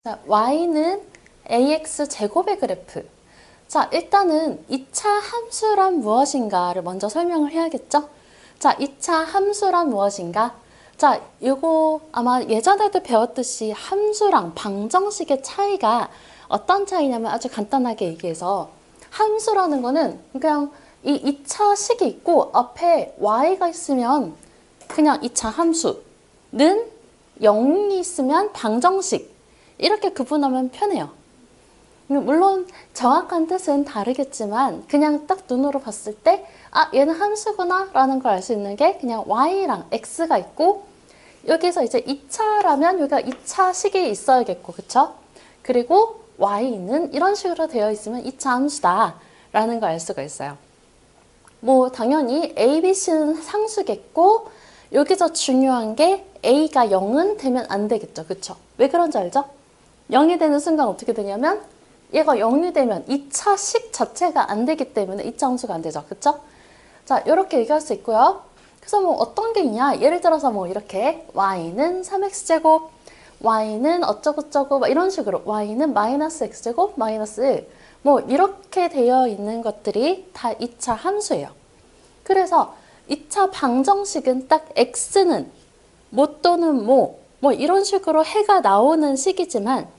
자, y는 ax 제곱의 그래프. 자, 일단은 2차 함수란 무엇인가를 먼저 설명을 해야겠죠? 자, 2차 함수란 무엇인가? 자, 이거 아마 예전에도 배웠듯이 함수랑 방정식의 차이가 어떤 차이냐면 아주 간단하게 얘기해서 함수라는 거는 그냥 이 2차 식이 있고 앞에 y가 있으면 그냥 2차 함수는 0이 있으면 방정식 이렇게 구분하면 편해요. 물론 정확한 뜻은 다르겠지만 그냥 딱 눈으로 봤을 때 아, 얘는 함수구나 라는 걸 알 수 있는 게 그냥 y랑 x가 있고 여기서 이제 2차라면 여기가 2차 식이 있어야겠고 그쵸? 그리고 y는 이런 식으로 되어 있으면 2차 함수다 라는 걸 알 수가 있어요. 뭐 당연히 a, b, c는 상수겠고 여기서 중요한 게 a가 0은 되면 안 되겠죠. 그쵸? 왜 그런지 알죠? 0이 되는 순간 어떻게 되냐면 얘가 0이 되면 2차 식 자체가 안 되기 때문에 2차 함수가 안 되죠. 그쵸? 자, 이렇게 얘기할 수 있고요. 그래서 뭐 어떤 게 있냐? 예를 들어서 뭐 이렇게 y는 3x제곱, y는 어쩌고저쩌고 막 이런 식으로 y는 마이너스 x제곱, 마이너스 1. 뭐 이렇게 되어 있는 것들이 다 2차 함수예요. 그래서 2차 방정식은 딱 x는 뭐 또는 뭐 이런 식으로 해가 나오는 식이지만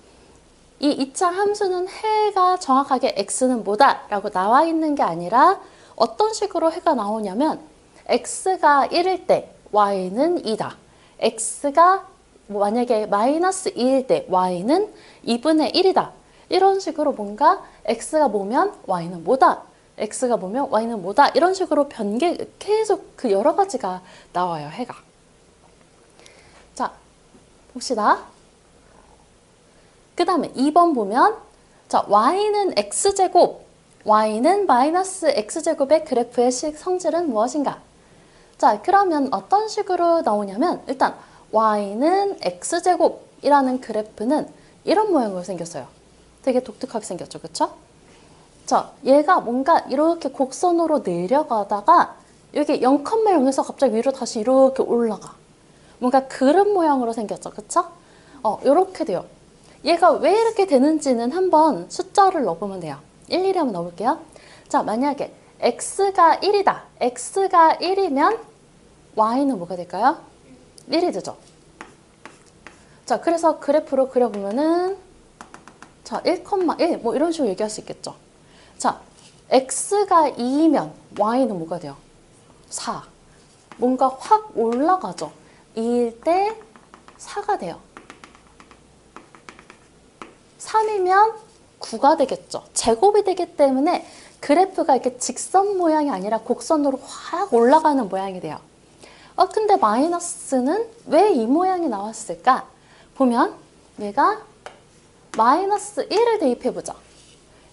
이 2차 함수는 해가 정확하게 x는 뭐다 라고 나와 있는 게 아니라 어떤 식으로 해가 나오냐면 x가 1일 때 y는 2다. x가 만약에 마이너스 2일 때 y는 2분의 1이다. 이런 식으로 뭔가 x가 뭐면 y는 뭐다. x가 뭐면 y는 뭐다. 이런 식으로 계속 그 여러 가지가 나와요, 해가. 자, 봅시다. 그 다음에 2번 보면 자, y는 x제곱, y는 마이너스 x제곱의 그래프의 성질은 무엇인가? 자, 그러면 어떤 식으로 나오냐면 일단 y는 x제곱이라는 그래프는 이런 모양으로 생겼어요. 되게 독특하게 생겼죠, 그쵸? 자, 얘가 뭔가 이렇게 곡선으로 내려가다가 여기 0,0에서 갑자기 위로 다시 이렇게 올라가. 뭔가 그런 모양으로 생겼죠, 그쵸? 이렇게 돼요. 얘가 왜 이렇게 되는지는 한번 숫자를 넣어보면 돼요. 일일이 한번 넣어볼게요. 자, 만약에 x가 1이다. x가 1이면 y는 뭐가 될까요? 1이 되죠. 자, 그래서 그래프로 그려보면은 자, 1,1 뭐 이런 식으로 얘기할 수 있겠죠. 자, x가 2이면 y는 뭐가 돼요? 4. 뭔가 확 올라가죠. 2일 때 4가 돼요. 3이면 9가 되겠죠. 제곱이 되기 때문에 그래프가 이렇게 직선 모양이 아니라 곡선으로 확 올라가는 모양이 돼요. 근데 마이너스는 왜 이 모양이 나왔을까? 보면 얘가 마이너스 1을 대입해보자.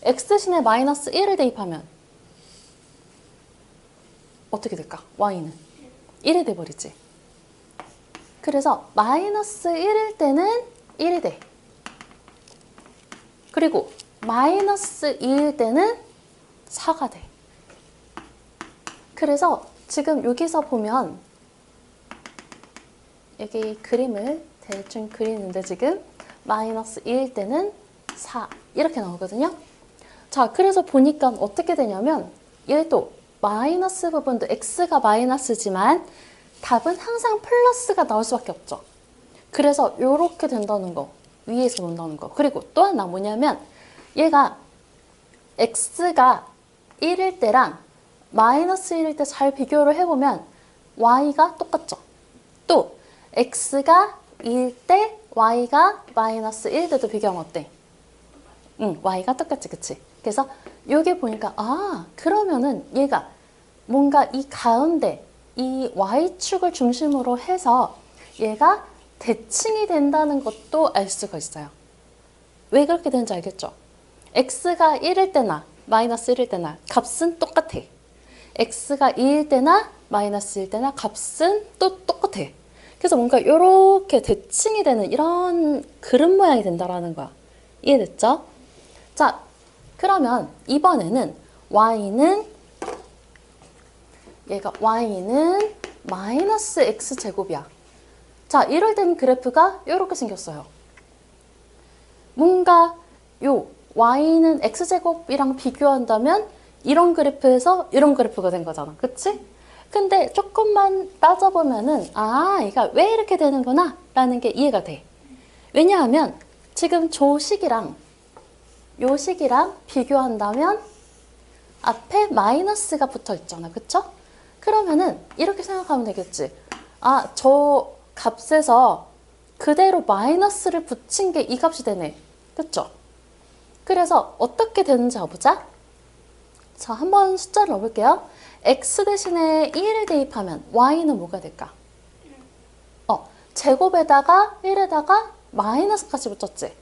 x 대신에 마이너스 1을 대입하면 어떻게 될까? y는 1이 돼버리지. 그래서 마이너스 1일 때는 1이 돼. 그리고 마이너스 2일 때는 4가 돼. 그래서 지금 여기서 보면 여기 그림을 대충 그리는데 지금 마이너스 2일 때는 4 이렇게 나오거든요. 자, 그래서 보니까 어떻게 되냐면 얘도 마이너스 부분도 x가 마이너스지만 답은 항상 플러스가 나올 수밖에 없죠. 그래서 이렇게 된다는 거. 위에서 논다는 거. 그리고 또 하나 뭐냐면 얘가 x가 1일 때랑 마이너스 1일 때 잘 비교를 해보면 y가 똑같죠. 또 x가 2일 때 y가 마이너스 1일 때도 비교하면 어때? y가 똑같지, 그치? 그래서 여기 보니까 그러면은 얘가 뭔가 이 가운데 이 y축을 중심으로 해서 얘가 대칭이 된다는 것도 알 수가 있어요. 왜 그렇게 되는지 알겠죠? x가 1일 때나 마이너스 1일 때나 값은 똑같아. x가 2일 때나 마이너스 1일 때나 값은 또 똑같아. 그래서 뭔가 이렇게 대칭이 되는 이런 그림 모양이 된다는 거야. 이해됐죠? 자, 그러면 이번에는 y는 마이너스 x제곱이야. 자, 이럴 때는 그래프가 이렇게 생겼어요. 뭔가 요 y는 x제곱이랑 비교한다면 이런 그래프에서 이런 그래프가 된 거잖아. 그치? 근데 조금만 따져보면은 아, 얘가 왜 이렇게 되는구나 라는 게 이해가 돼. 왜냐하면 지금 저 식이랑 요 식이랑 비교한다면 앞에 마이너스가 붙어 있잖아. 그쵸? 그러면은 이렇게 생각하면 되겠지. 아, 저 값에서 그대로 마이너스를 붙인 게 이 값이 되네. 그쵸? 그래서 어떻게 되는지 봐보자. 자, 한번 숫자를 넣어볼게요. x 대신에 1을 대입하면 y는 뭐가 될까? 제곱에다가 1에다가 마이너스까지 붙였지?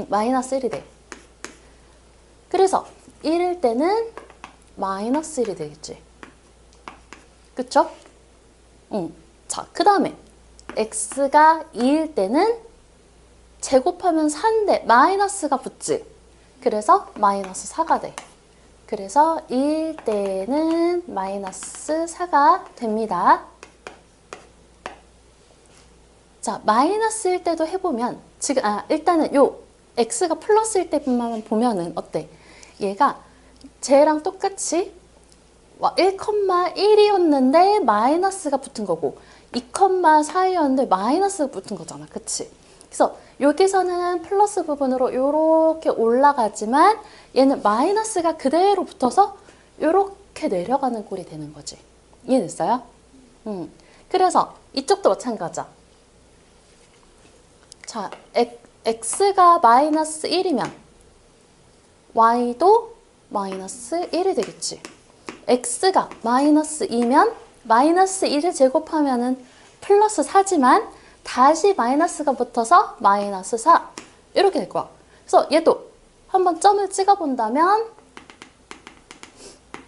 마이너스 1이 돼. 그래서 1일 때는 마이너스 1이 되겠지. 그쵸? 자, 그 다음에 x가 2일 때는 제곱하면 4인데 마이너스가 붙지. 그래서 마이너스 4가 돼. 그래서 2일 때는 마이너스 4가 됩니다. 자, 마이너스일 때도 해보면 지금 일단은 요 x가 플러스일 때만 보면은 어때? 얘가 쟤랑 똑같이 1,1이었는데 마이너스가 붙은 거고 2,4였는데 마이너스가 붙은 거잖아. 그치? 그래서 여기서는 플러스 부분으로 이렇게 올라가지만 얘는 마이너스가 그대로 붙어서 이렇게 내려가는 꼴이 되는 거지. 이해됐어요? 그래서 이쪽도 마찬가지야. 자, x가 마이너스 1이면 y도 마이너스 1이 되겠지. x가 마이너스 2면 마이너스 1을 제곱하면은 플러스 4지만 다시 마이너스가 붙어서 마이너스 4 이렇게 될 거야. 그래서 얘도 한번 점을 찍어 본다면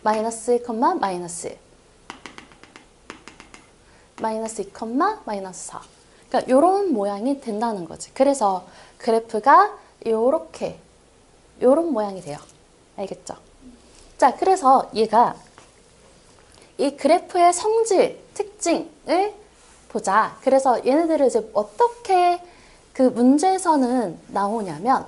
마이너스 1, 마이너스 1 마이너스 2, 마이너스 4 그러니까 이런 모양이 된다는 거지. 그래서 그래프가 요런 모양이 돼요. 알겠죠? 자, 그래서 얘가 이 그래프의 성질, 특징을 보자. 그래서 얘네들을 이제 어떻게 그 문제에서는 나오냐면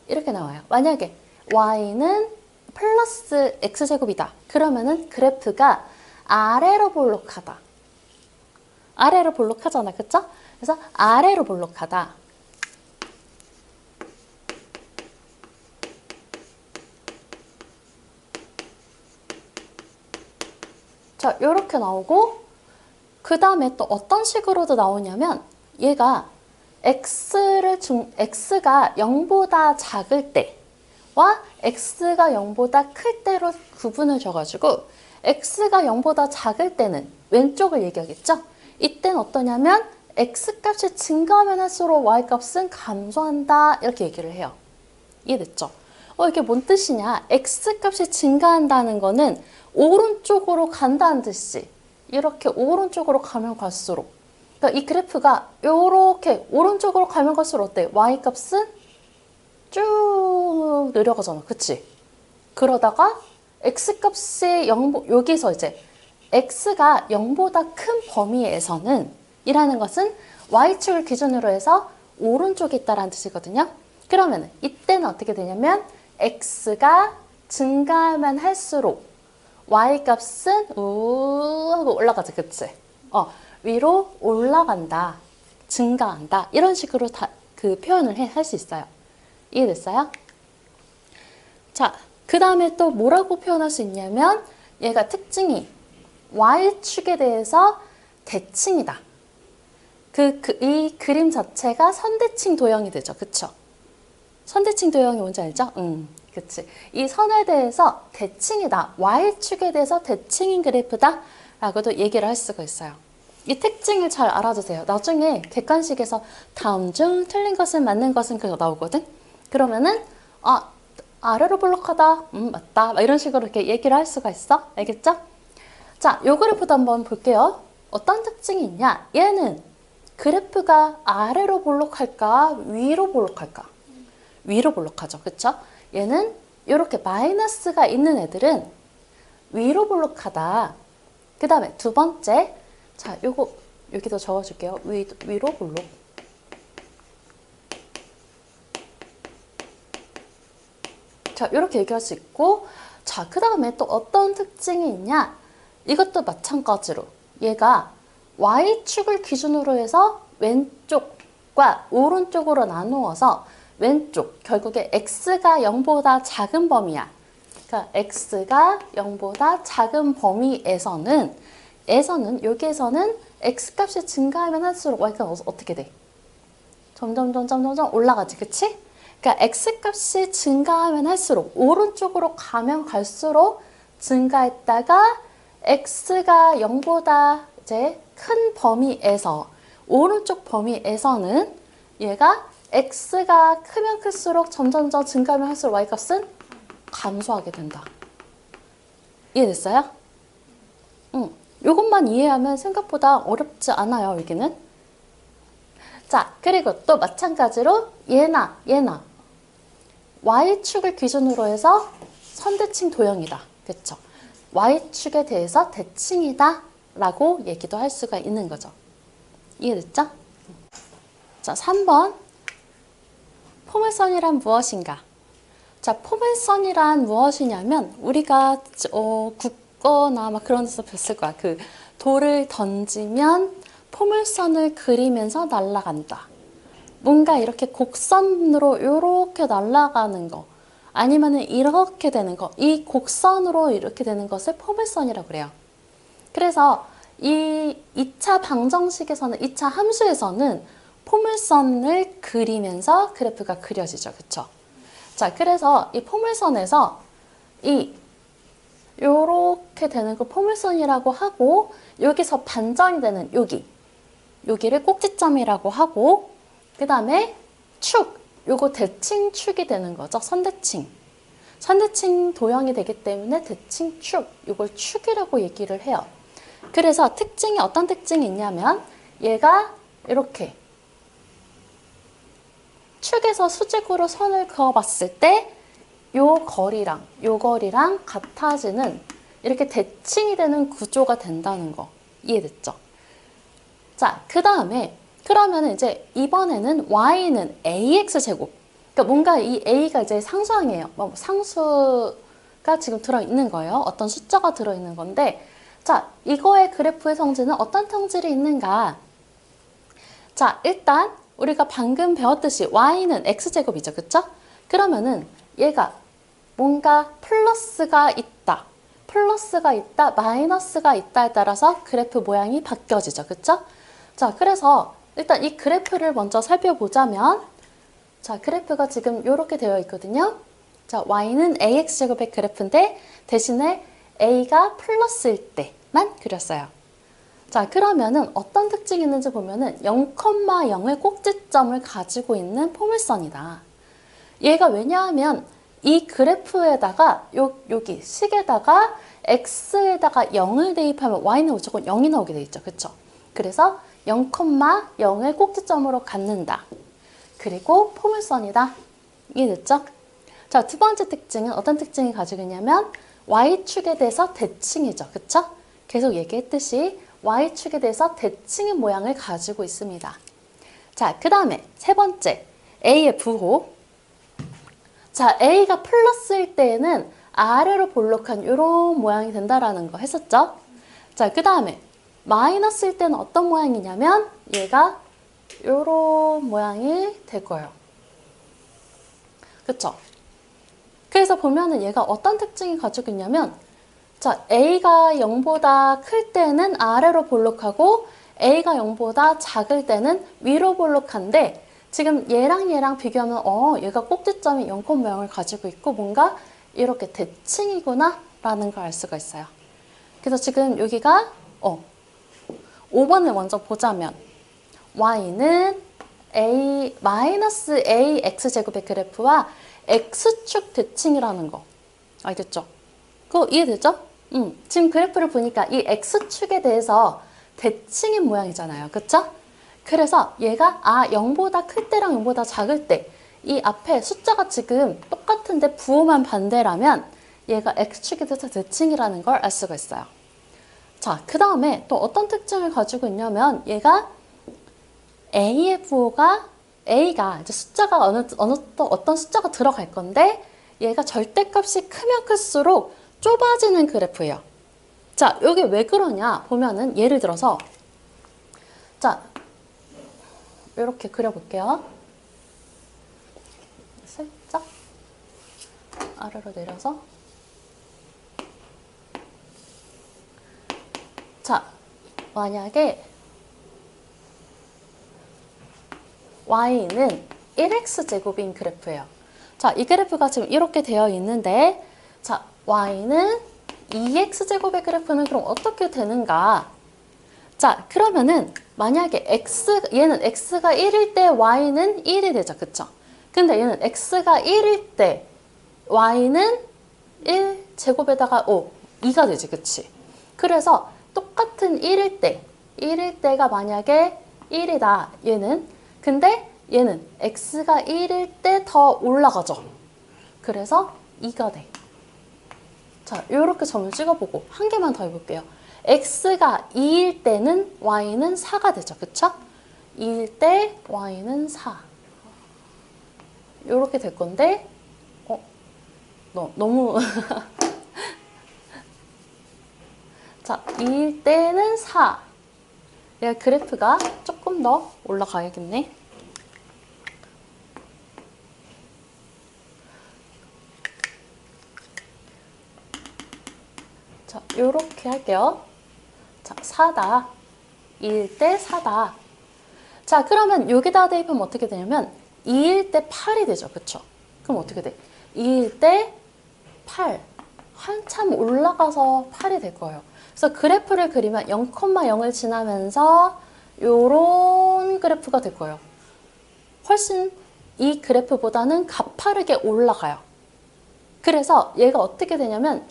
이렇게 나와요. 만약에 y는 플러스 x제곱이다. 그러면은 그래프가 아래로 볼록하다. 아래로 볼록하잖아. 그쵸? 그래서 아래로 볼록하다. 자, 이렇게 나오고 그 다음에 또 어떤 식으로도 나오냐면 얘가 x가 0보다 작을 때와 x가 0보다 클 때로 구분을 줘가지고 x가 0보다 작을 때는 왼쪽을 얘기하겠죠? 이때는 어떠냐면 x값이 증가하면 할수록 y값은 감소한다 이렇게 얘기를 해요. 이해됐죠? 이게 뭔 뜻이냐? x값이 증가한다는 거는 오른쪽으로 간다는 뜻이지. 이렇게 오른쪽으로 가면 갈수록 그러니까 이 그래프가 이렇게 오른쪽으로 가면 갈수록 어때? y값은 쭉 내려가잖아. 그치? 그러다가 x값이 여기서 이제 x가 0보다 큰 범위에서는 이라는 것은 y축을 기준으로 해서 오른쪽에 있다라는 뜻이거든요. 그러면 이때는 어떻게 되냐면 x가 증가하면 할수록 y값은 우 하고 올라가죠. 그치? 위로 올라간다. 증가한다. 이런 식으로 그 표현을 할 수 있어요. 이해됐어요? 자, 그 다음에 또 뭐라고 표현할 수 있냐면 얘가 특징이 y축에 대해서 대칭이다. 이 그림 자체가 선대칭 도형이 되죠. 그쵸? 선대칭 도형이 뭔지 알죠? 그치. 이 선에 대해서 대칭이다. y축에 대해서 대칭인 그래프다. 라고도 얘기를 할 수가 있어요. 이 특징을 잘 알아두세요. 나중에 객관식에서 다음 중 틀린 것은 맞는 것은 그거 나오거든? 그러면은, 아래로 볼록하다. 맞다. 막 이런 식으로 이렇게 얘기를 할 수가 있어. 알겠죠? 자, 요 그래프도 한번 볼게요. 어떤 특징이 있냐? 얘는 그래프가 아래로 볼록할까? 위로 볼록할까? 위로 볼록하죠. 그쵸? 얘는 이렇게 마이너스가 있는 애들은 위로 볼록하다. 그 다음에 두 번째, 자, 요거 여기도 적어줄게요. 위로 볼록. 자, 이렇게 얘기할 수 있고, 자, 그 다음에 또 어떤 특징이 있냐? 이것도 마찬가지로 얘가 Y축을 기준으로 해서 왼쪽과 오른쪽으로 나누어서 왼쪽, 결국에 X가 0보다 작은 범위야. 그러니까 X가 0보다 작은 범위에서는 여기에서는 X값이 증가하면 할수록 Y가 어떻게 돼? 점점 올라가지, 그치? 그러니까 X값이 증가하면 할수록 오른쪽으로 가면 갈수록 증가했다가 X가 0보다 이제 큰 범위에서 오른쪽 범위에서는 얘가 X가 크면 클수록 점점 증가하면 할수록 Y값은 감소하게 된다. 이해됐어요? 이것만 이해하면 생각보다 어렵지 않아요, 여기는. 자, 그리고 또 마찬가지로 얘나 Y축을 기준으로 해서 선대칭 도형이다. 그쵸? Y축에 대해서 대칭이다 라고 얘기도 할 수가 있는 거죠. 이해됐죠? 자, 3번. 포물선이란 무엇인가? 자, 포물선이란 무엇이냐면 우리가 국어나 막 그런 데서 뵀을 거야. 그 돌을 던지면 포물선을 그리면서 날아간다. 뭔가 이렇게 곡선으로 이렇게 날아가는 거 아니면은 이렇게 되는 거, 이 곡선으로 이렇게 되는 것을 포물선이라고 그래요. 그래서 이 2차 방정식에서는, 2차 함수에서는 포물선을 그리면서 그래프가 그려지죠. 그쵸? 자, 그래서 이 포물선에서 요렇게 되는 거 포물선이라고 하고, 여기서 반전이 되는 여기를 꼭지점이라고 하고, 그 다음에 축, 요거 대칭축이 되는 거죠. 선대칭 도형이 되기 때문에 대칭축, 요걸 축이라고 얘기를 해요. 그래서 특징이 어떤 특징이 있냐면 얘가 이렇게 축에서 수직으로 선을 그어봤을 때 요 거리랑 같아지는 이렇게 대칭이 되는 구조가 된다는 거 이해됐죠? 자, 그 다음에 그러면 이제 이번에는 y는 ax제곱. 그러니까 뭔가 이 a가 이제 상수항이에요. 상수가 지금 들어있는 거예요. 어떤 숫자가 들어있는 건데, 자, 이거의 그래프의 성질은 어떤 성질이 있는가? 자, 일단 우리가 방금 배웠듯이 y는 x제곱이죠. 그쵸? 그러면은 얘가 뭔가 플러스가 있다, 마이너스가 있다에 따라서 그래프 모양이 바뀌어지죠. 그쵸? 자, 그래서 일단 이 그래프를 먼저 살펴보자면, 자, 그래프가 지금 이렇게 되어 있거든요. 자, y는 ax제곱의 그래프인데 대신에 a가 플러스일 때만 그렸어요. 자, 그러면은 어떤 특징이 있는지 보면은 0,0의 꼭지점을 가지고 있는 포물선이다. 얘가 왜냐하면 이 그래프에다가 여기 식에다가 x에다가 0을 대입하면 y는 무조건 0이 나오게 돼 있죠. 그쵸? 그래서 0,0을 꼭지점으로 갖는다. 그리고 포물선이다. 이해됐죠? 자, 두 번째 특징은 어떤 특징이 가지고 있냐면 Y축에 대해서 대칭이죠. 그쵸? 계속 얘기했듯이 Y축에 대해서 대칭의 모양을 가지고 있습니다. 자, 그 다음에 세 번째, A의 부호. 자, A가 플러스일 때에는 아래로 볼록한 이런 모양이 된다라는 거 했었죠? 자, 그 다음에 마이너스일 때는 어떤 모양이냐면 얘가 요런 모양이 될 거예요. 그쵸? 그래서 보면은 얘가 어떤 특징이 가지고 있냐면, 자, A가 0보다 클 때는 아래로 볼록하고 A가 0보다 작을 때는 위로 볼록한데, 지금 얘랑 비교하면 얘가 꼭지점이 0,0을 가지고 있고 뭔가 이렇게 대칭이구나 라는 걸 알 수가 있어요. 그래서 지금 여기가 5번을 먼저 보자면 y는 -ax제곱의 그래프와 x축 대칭이라는 거 알겠죠? 그거 이해되죠? 지금 그래프를 보니까 이 x축에 대해서 대칭인 모양이잖아요. 그쵸? 그래서 얘가 0보다 클 때랑 0보다 작을 때 이 앞에 숫자가 지금 똑같은데 부호만 반대라면 얘가 x축에 대해서 대칭이라는 걸 알 수가 있어요. 자, 그 다음에 또 어떤 특징을 가지고 있냐면 얘가 A의 부호가 A가 이제 숫자가 어떤 숫자가 들어갈 건데 얘가 절대값이 크면 클수록 좁아지는 그래프예요. 자, 여기 왜 그러냐 보면은 예를 들어서 자, 이렇게 그려볼게요. 살짝 아래로 내려서 자, 만약에 y는 1x제곱인 그래프예요. 자, 이 그래프가 지금 이렇게 되어 있는데 자, y는 2x제곱의 그래프는 그럼 어떻게 되는가? 자, 그러면은 만약에 얘는 x가 1일 때 y는 1이 되죠. 그쵸? 근데 얘는 x가 1일 때 y는 1제곱에다가 2가 되지. 그치? 그래서 똑같은 1일 때가 만약에 1이다. 얘는. 근데 얘는 x가 1일 때 더 올라가죠. 그래서 2가 돼. 자, 요렇게 점을 찍어보고 한 개만 더 해볼게요. x가 2일 때는 y는 4가 되죠. 그쵸? 2일 때 y는 4. 요렇게 될 건데 너무 자, 2일 때는 4. 얘가 그래프가 조금 더 올라가야겠네. 자, 요렇게 할게요. 자, 4다. 2일 때 4다. 자, 그러면 여기다 대입하면 어떻게 되냐면 2일 때 8이 되죠. 그쵸? 그럼 어떻게 돼? 2일 때 8. 한참 올라가서 8이 될 거예요. 그래서 그래프를 그리면 0,0을 지나면서 요런 그래프가 될 거예요. 훨씬 이 그래프보다는 가파르게 올라가요. 그래서 얘가 어떻게 되냐면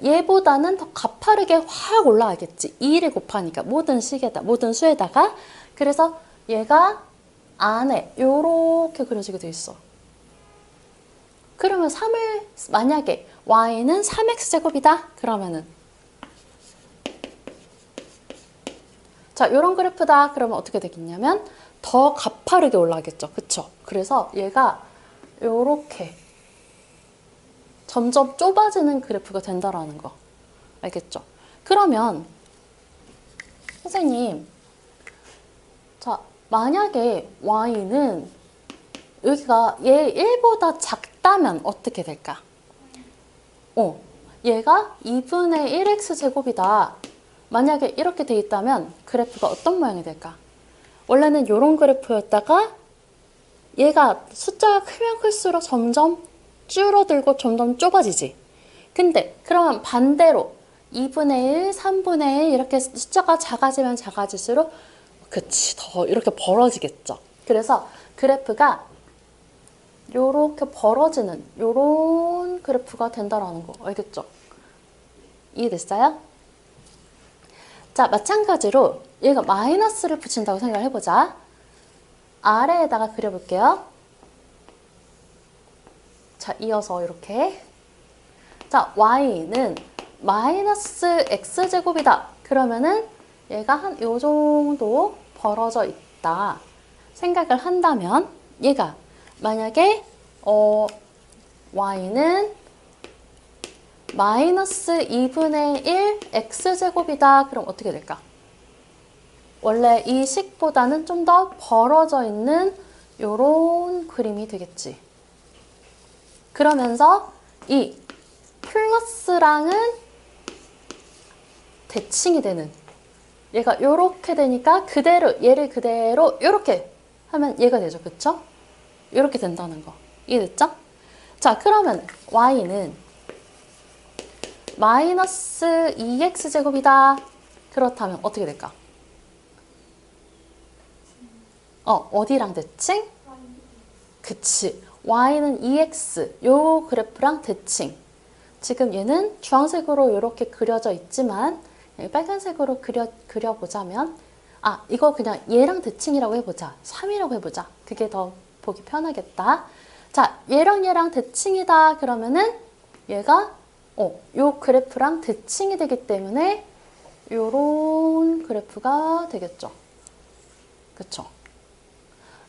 얘보다는 더 가파르게 확 올라가겠지. 2를 곱하니까 모든 수에다가. 그래서 얘가 안에 요렇게 그려지게 돼 있어. 그러면 만약에 y는 3x제곱이다. 그러면은 자, 요런 그래프다. 그러면 어떻게 되겠냐면 더 가파르게 올라가겠죠. 그쵸? 그래서 얘가 요렇게 점점 좁아지는 그래프가 된다라는 거. 알겠죠? 그러면 선생님, 자, 만약에 y는 여기가 얘 1보다 작다면 어떻게 될까? 얘가 2분의 1x제곱이다. 만약에 이렇게 돼 있다면 그래프가 어떤 모양이 될까? 원래는 이런 그래프였다가 얘가 숫자가 크면 클수록 점점 줄어들고 점점 좁아지지. 근데 그러면 반대로 2분의 1, 3분의 1 이렇게 숫자가 작아지면 작아질수록 그치, 더 이렇게 벌어지겠죠. 그래서 그래프가 요렇게 벌어지는 요런 그래프가 된다라는 거 알겠죠? 이해됐어요? 자, 마찬가지로 얘가 마이너스를 붙인다고 생각을 해보자. 아래에다가 그려볼게요. 자, 이어서 이렇게. 자, y는 마이너스 x제곱이다. 그러면은 얘가 한 요 정도 벌어져 있다. 생각을 한다면 얘가 만약에 y는 마이너스 2분의 1 x제곱이다. 그럼 어떻게 될까? 원래 이 식보다는 좀 더 벌어져 있는 요런 그림이 되겠지. 그러면서 이 플러스랑은 대칭이 되는 얘가 요렇게 되니까 얘를 그대로 요렇게 하면 얘가 되죠. 그쵸? 요렇게 된다는 거. 이해됐죠? 자, 그러면 y는 마이너스 2x제곱이다. 그렇다면 어떻게 될까? 어디랑 대칭? 그치. y는 2x. 요 그래프랑 대칭. 지금 얘는 주황색으로 이렇게 그려져 있지만 빨간색으로 그려보자면 이거 그냥 얘랑 대칭이라고 해보자. 3이라고 해보자. 그게 더 보기 편하겠다. 자, 얘랑 대칭이다. 그러면은 얘가 요 그래프랑 대칭이 되기 때문에 요런 그래프가 되겠죠. 그쵸?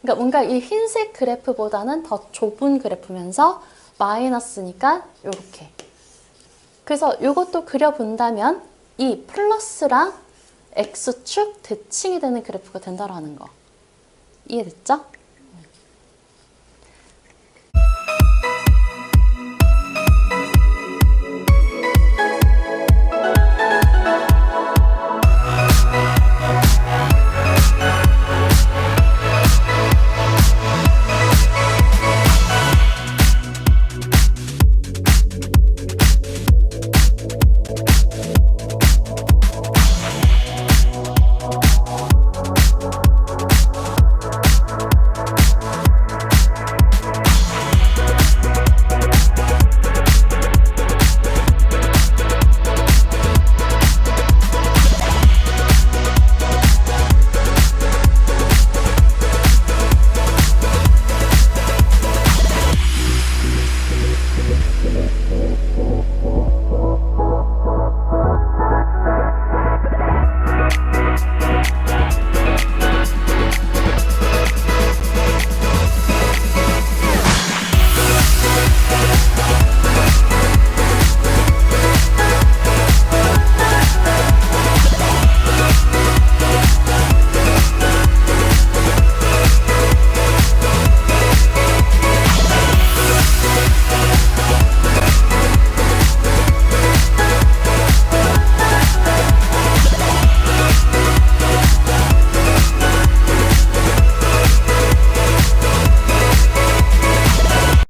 그러니까 뭔가 이 흰색 그래프보다는 더 좁은 그래프면서 마이너스니까 이렇게. 그래서 이것도 그려본다면 이 플러스랑 X축 대칭이 되는 그래프가 된다라는 거. 이해됐죠?